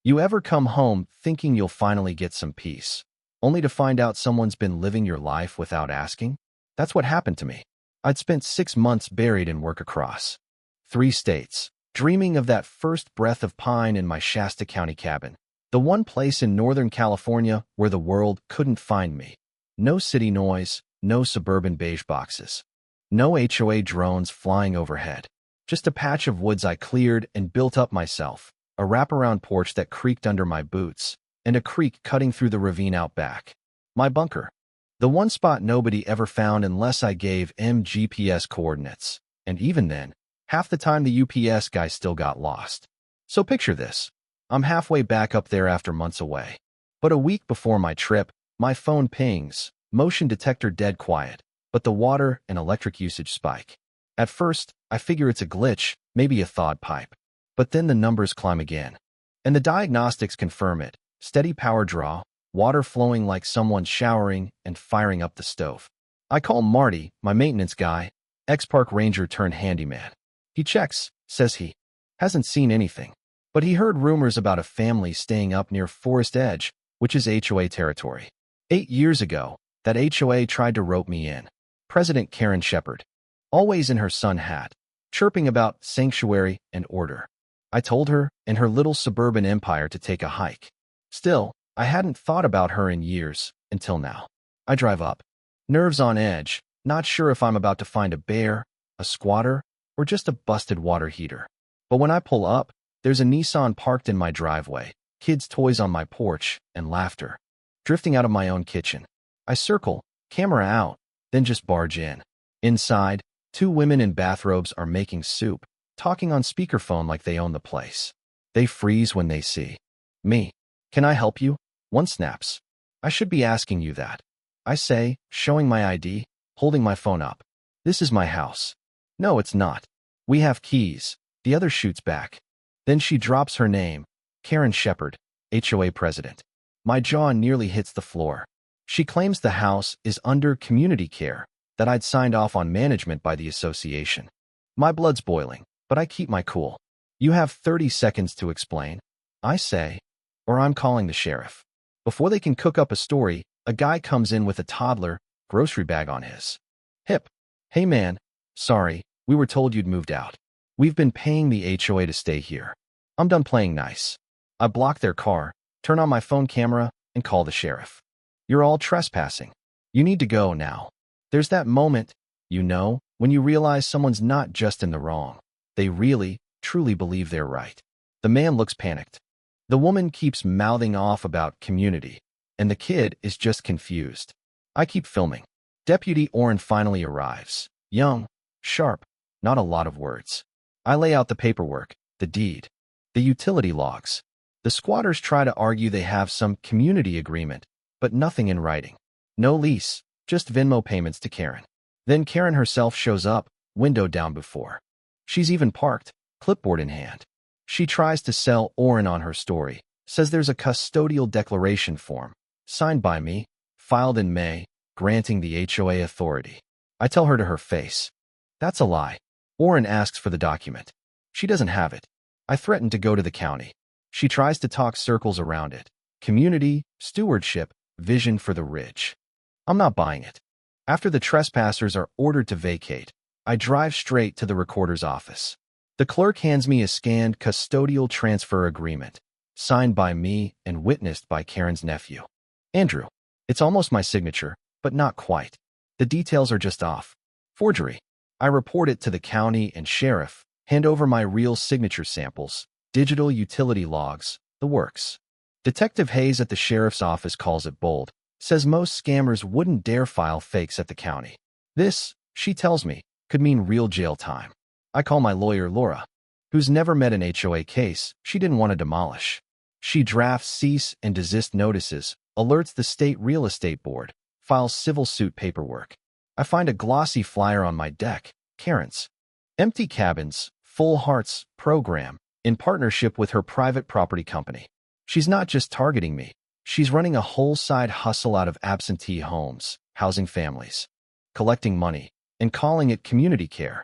You ever come home thinking you'll finally get some peace, only to find out someone's been living your life without asking? That's what happened to me. I'd spent 6 months buried in work across 3 states, dreaming of that first breath of pine in my Shasta County cabin, the one place in Northern California where the world couldn't find me. No city noise, no suburban beige boxes, no HOA drones flying overhead, just a patch of woods I cleared and built up myself, a wraparound porch that creaked under my boots, and a creek cutting through the ravine out back. My bunker. The one spot nobody ever found unless I gave him GPS coordinates, and even then, half the time the UPS guy still got lost. So picture this. I'm halfway back up there after months away. But a week before my trip, my phone pings, motion detector dead quiet, but the water and electric usage spike. At first, I figure it's a glitch, maybe a thawed pipe. But then the numbers climb again. And the diagnostics confirm it. Steady power draw, water flowing like someone's showering and firing up the stove. I call Marty, my maintenance guy, ex-park ranger turned handyman. He checks, says he hasn't seen anything. But he heard rumors about a family staying up near Forest Edge, which is HOA territory. 8 years ago, that HOA tried to rope me in. President Karen Shepherd, always in her sun hat, chirping about sanctuary and order. I told her and her little suburban empire to take a hike. Still, I hadn't thought about her in years, until now. I drive up, nerves on edge, not sure if I'm about to find a bear, a squatter, or just a busted water heater. But when I pull up, there's a Nissan parked in my driveway, kids' toys on my porch, and laughter drifting out of my own kitchen. I circle, camera out, then just barge in. Inside, 2 women in bathrobes are making soup, talking on speakerphone like they own the place. They freeze when they see me. Can I help you? One snaps. I should be asking you that. I say, showing my ID, holding my phone up. This is my house. No, it's not. We have keys. The other shoots back. Then she drops her name, Karen Shepherd, HOA president. My jaw nearly hits the floor. She claims the house is under community care, that I'd signed off on management by the association. My blood's boiling, but I keep my cool. You have 30 seconds to explain, I say, or I'm calling the sheriff. Before they can cook up a story, a guy comes in with a toddler, grocery bag on his hip. Hey man, sorry, we were told you'd moved out. We've been paying the HOA to stay here. I'm done playing nice. I block their car, turn on my phone camera, and call the sheriff. You're all trespassing. You need to go now. There's that moment, when you realize someone's not just in the wrong. They really, truly believe they're right. The man looks panicked. The woman keeps mouthing off about community, and the kid is just confused. I keep filming. Deputy Orrin finally arrives. Young, sharp, not a lot of words. I lay out the paperwork, the deed, the utility logs. The squatters try to argue they have some community agreement, but nothing in writing. No lease, just Venmo payments to Karen. Then Karen herself shows up, window down before. She's even parked, clipboard in hand. She tries to sell Orrin on her story, says there's a custodial declaration form, signed by me, filed in May, granting the HOA authority. I tell her to her face. That's a lie. Orrin asks for the document. She doesn't have it. I threaten to go to the county. She tries to talk circles around it. Community, stewardship, vision for the ridge. I'm not buying it. After the trespassers are ordered to vacate, I drive straight to the recorder's office. The clerk hands me a scanned custodial transfer agreement, signed by me and witnessed by Karen's nephew, Andrew. It's almost my signature, but not quite. The details are just off. Forgery. I report it to the county and sheriff, hand over my real signature samples, digital utility logs, the works. Detective Hayes at the sheriff's office calls it bold, says most scammers wouldn't dare file fakes at the county. This, she tells me, could mean real jail time. I call my lawyer Laura, who's never met an HOA case she didn't want to demolish. She drafts cease and desist notices, alerts the state real estate board, files civil suit paperwork. I find a glossy flyer on my deck, Karen's Empty Cabins, Full Hearts program, in partnership with her private property company. She's not just targeting me. She's running a whole side hustle out of absentee homes, housing families, collecting money, and calling it community care.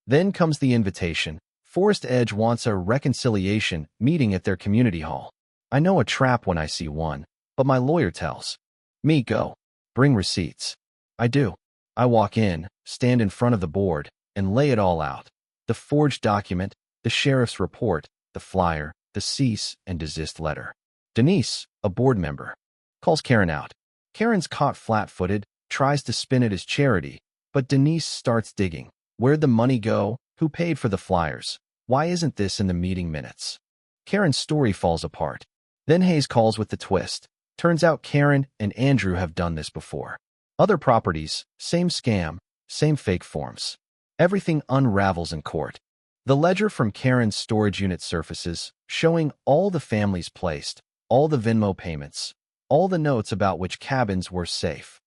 Then comes the invitation. Forest Edge wants a reconciliation meeting at their community hall. I know a trap when I see one, but my lawyer tells me go. Bring receipts. I do. I walk in, stand in front of the board, and lay it all out. The forged document, the sheriff's report, the flyer, the cease and desist letter. Denise, a board member, calls Karen out. Karen's caught flat-footed, tries to spin it as charity, but Denise starts digging. Where'd the money go? Who paid for the flyers? Why isn't this in the meeting minutes? Karen's story falls apart. Then Hayes calls with the twist. Turns out Karen and Andrew have done this before. Other properties, same scam, same fake forms. Everything unravels in court. The ledger from Karen's storage unit surfaces, showing all the families placed, all the Venmo payments, all the notes about which cabins were safe.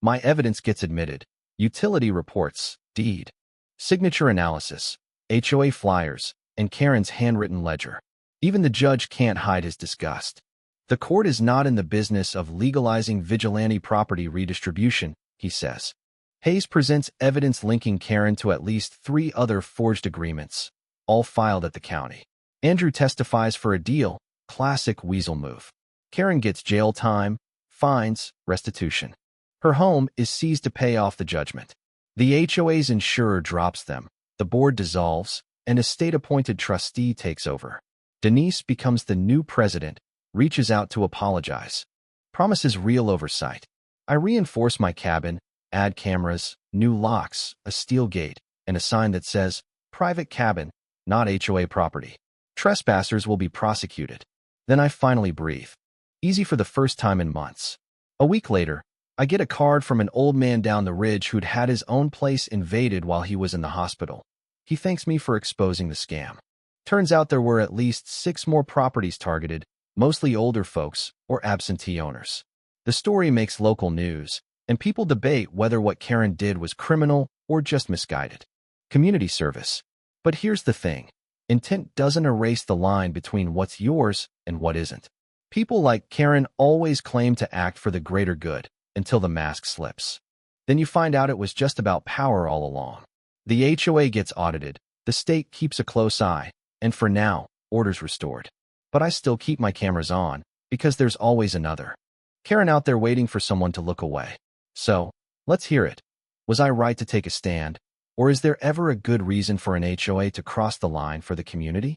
My evidence gets admitted. Utility reports, deed, signature analysis, HOA flyers, and Karen's handwritten ledger. Even the judge can't hide his disgust. The court is not in the business of legalizing vigilante property redistribution, he says. Hayes presents evidence linking Karen to at least 3 other forged agreements, all filed at the county. Andrew testifies for a deal, classic weasel move. Karen gets jail time, fines, restitution. Her home is seized to pay off the judgment. The HOA's insurer drops them, the board dissolves, and a state-appointed trustee takes over. Denise becomes the new president, reaches out to apologize, promises real oversight. I reinforce my cabin, add cameras, new locks, a steel gate, and a sign that says, private cabin, not HOA property. Trespassers will be prosecuted. Then I finally breathe. Easy for the first time in months. A week later, I get a card from an old man down the ridge who'd had his own place invaded while he was in the hospital. He thanks me for exposing the scam. Turns out there were at least 6 more properties targeted, mostly older folks or absentee owners. The story makes local news, and people debate whether what Karen did was criminal or just misguided. Community service. But here's the thing. Intent doesn't erase the line between what's yours and what isn't. People like Karen always claim to act for the greater good until the mask slips. Then you find out it was just about power all along. The HOA gets audited, the state keeps a close eye, and for now, order's restored. But I still keep my cameras on, because there's always another Karen out there waiting for someone to look away. So, let's hear it. Was I right to take a stand? Or is there ever a good reason for an HOA to cross the line for the community?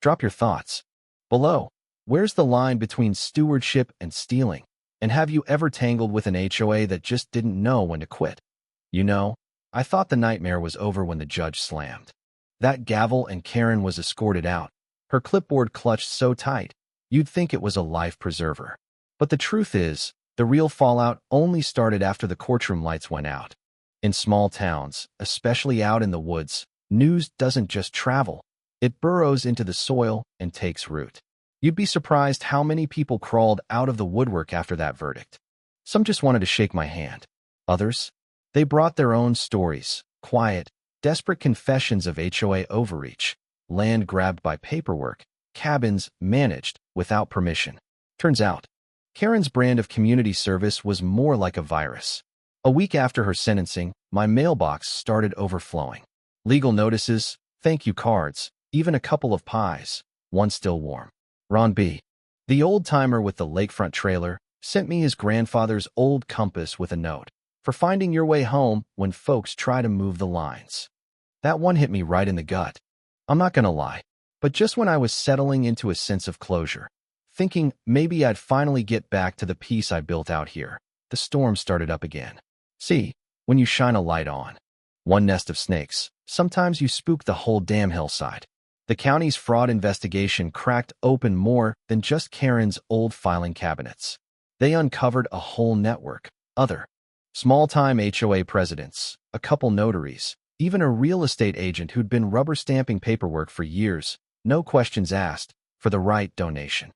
Drop your thoughts below. Where's the line between stewardship and stealing? And have you ever tangled with an HOA that just didn't know when to quit? You know, I thought the nightmare was over when the judge slammed that gavel and Karen was escorted out, her clipboard clutched so tight, you'd think it was a life preserver. But the truth is, the real fallout only started after the courtroom lights went out. In small towns, especially out in the woods, news doesn't just travel. It burrows into the soil and takes root. You'd be surprised how many people crawled out of the woodwork after that verdict. Some just wanted to shake my hand. Others, they brought their own stories, quiet, desperate confessions of HOA overreach, land grabbed by paperwork, cabins managed without permission. Turns out, Karen's brand of community service was more like a virus. A week after her sentencing, my mailbox started overflowing. Legal notices, thank you cards, even a couple of pies, one still warm. Ron B., the old-timer with the lakefront trailer, sent me his grandfather's old compass with a note for finding your way home when folks try to move the lines. That one hit me right in the gut. I'm not gonna lie, but just when I was settling into a sense of closure, thinking maybe I'd finally get back to the peace I built out here, the storm started up again. See, when you shine a light on one nest of snakes, sometimes you spook the whole damn hillside. The county's fraud investigation cracked open more than just Karen's old filing cabinets. They uncovered a whole network, other small-time HOA presidents, a couple notaries, even a real estate agent who'd been rubber stamping paperwork for years, no questions asked, for the right donation.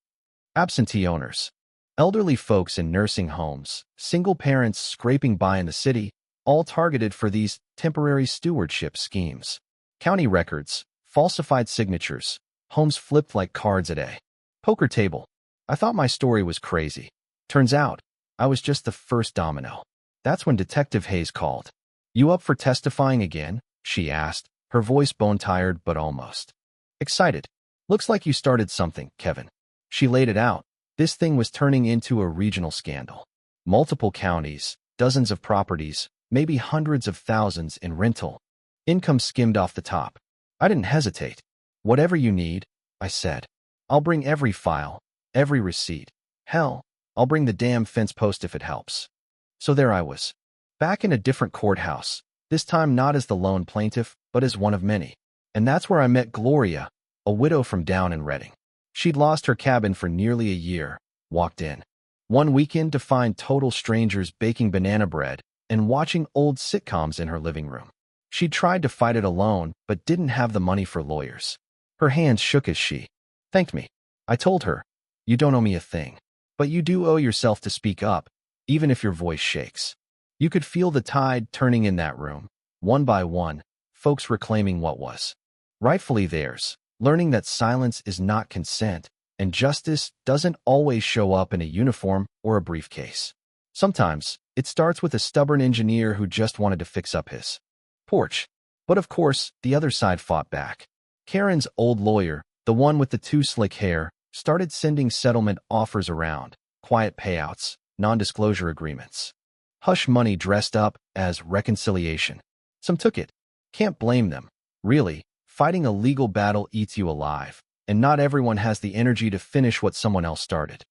Absentee owners, elderly folks in nursing homes, single parents scraping by in the city, all targeted for these temporary stewardship schemes. County records, falsified signatures, homes flipped like cards at a poker table. I thought my story was crazy. Turns out, I was just the first domino. That's when Detective Hayes called. You up for testifying again? She asked, her voice bone-tired but almost excited. Looks like you started something, Kevin. She laid it out. This thing was turning into a regional scandal. Multiple counties, dozens of properties, maybe hundreds of thousands in rental. Income skimmed off the top. I didn't hesitate. Whatever you need, I said. I'll bring every file, every receipt. Hell, I'll bring the damn fence post if it helps. So there I was, back in a different courthouse, this time not as the lone plaintiff, but as one of many. And that's where I met Gloria, a widow from down in Redding. She'd lost her cabin for nearly a year, walked in one weekend to find total strangers baking banana bread and watching old sitcoms in her living room. She'd tried to fight it alone, but didn't have the money for lawyers. Her hands shook as she thanked me. I told her, "You don't owe me a thing, but you do owe yourself to speak up, even if your voice shakes." You could feel the tide turning in that room. One by one, folks reclaiming what was rightfully theirs, learning that silence is not consent, and justice doesn't always show up in a uniform or a briefcase. Sometimes, it starts with a stubborn engineer who just wanted to fix up his porch. But of course, the other side fought back. Karen's old lawyer, the one with the too slick hair, started sending settlement offers around, quiet payouts, non-disclosure agreements. Hush money dressed up as reconciliation. Some took it. Can't blame them. Really, fighting a legal battle eats you alive, and not everyone has the energy to finish what someone else started.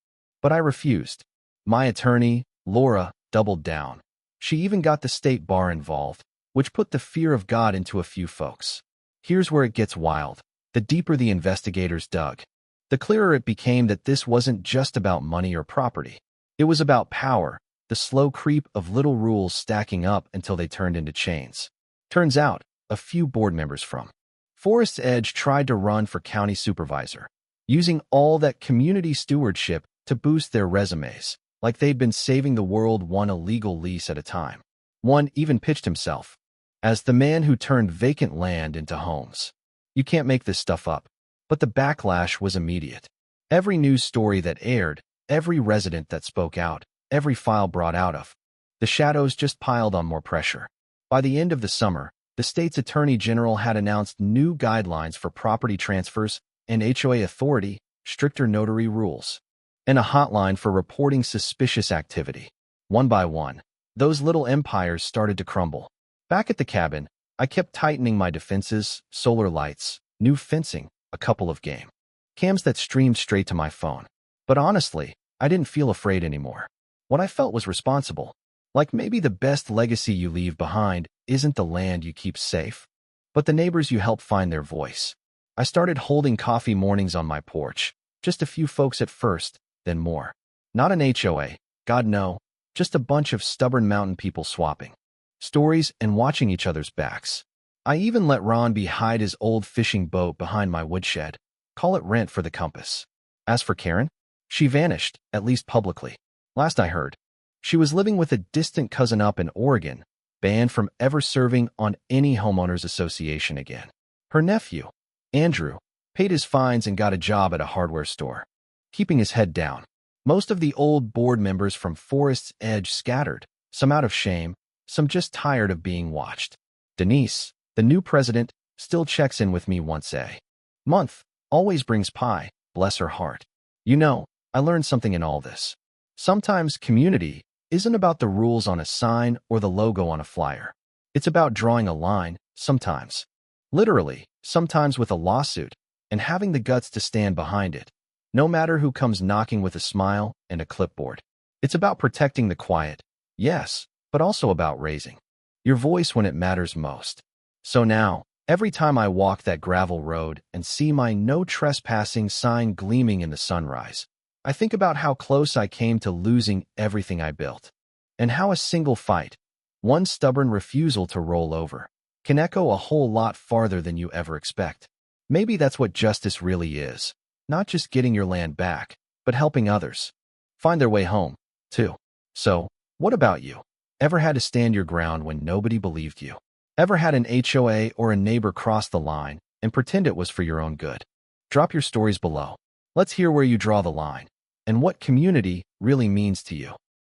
But I refused. My attorney, Laura, doubled down. She even got the state bar involved, which put the fear of God into a few folks. Here's where it gets wild. The deeper the investigators dug, the clearer it became that this wasn't just about money or property. It was about power, the slow creep of little rules stacking up until they turned into chains. Turns out, a few board members from Forest's Edge tried to run for county supervisor, using all that community stewardship to boost their resumes, like they'd been saving the world one illegal lease at a time. One even pitched himself as the man who turned vacant land into homes. You can't make this stuff up. But the backlash was immediate. Every news story that aired, every resident that spoke out, every file brought out of the shadows just piled on more pressure. By the end of the summer, the state's attorney general had announced new guidelines for property transfers and HOA authority, stricter notary rules, and a hotline for reporting suspicious activity. One by one, those little empires started to crumble. Back at the cabin, I kept tightening my defenses, solar lights, new fencing, a couple of game cams that streamed straight to my phone. But honestly, I didn't feel afraid anymore. What I felt was responsible. Like maybe the best legacy you leave behind isn't the land you keep safe, but the neighbors you help find their voice. I started holding coffee mornings on my porch. Just a few folks at first, then more. Not an HOA, God no, just a bunch of stubborn mountain people swapping stories and watching each other's backs. I even let Ronby hide his old fishing boat behind my woodshed. Call it rent for the compass. As for Karen, she vanished, at least publicly. Last I heard, she was living with a distant cousin up in Oregon, banned from ever serving on any homeowners association again. Her nephew, Andrew, paid his fines and got a job at a hardware store, keeping his head down. Most of the old board members from Forest's Edge scattered, some out of shame, some just tired of being watched. Denise, the new president, still checks in with me once a month, always brings pie, bless her heart. You know, I learned something in all this. Sometimes community isn't about the rules on a sign or the logo on a flyer. It's about drawing a line, sometimes. Literally, sometimes with a lawsuit, and having the guts to stand behind it. No matter who comes knocking with a smile and a clipboard. It's about protecting the quiet, yes, but also about raising your voice when it matters most. So now, every time I walk that gravel road and see my no trespassing sign gleaming in the sunrise, I think about how close I came to losing everything I built, and how a single fight, one stubborn refusal to roll over, can echo a whole lot farther than you ever expect. Maybe that's what justice really is, not just getting your land back, but helping others find their way home, too. So, what about you? Ever had to stand your ground when nobody believed you? Ever had an HOA or a neighbor cross the line and pretend it was for your own good? Drop your stories below. Let's hear where you draw the line and what community really means to you.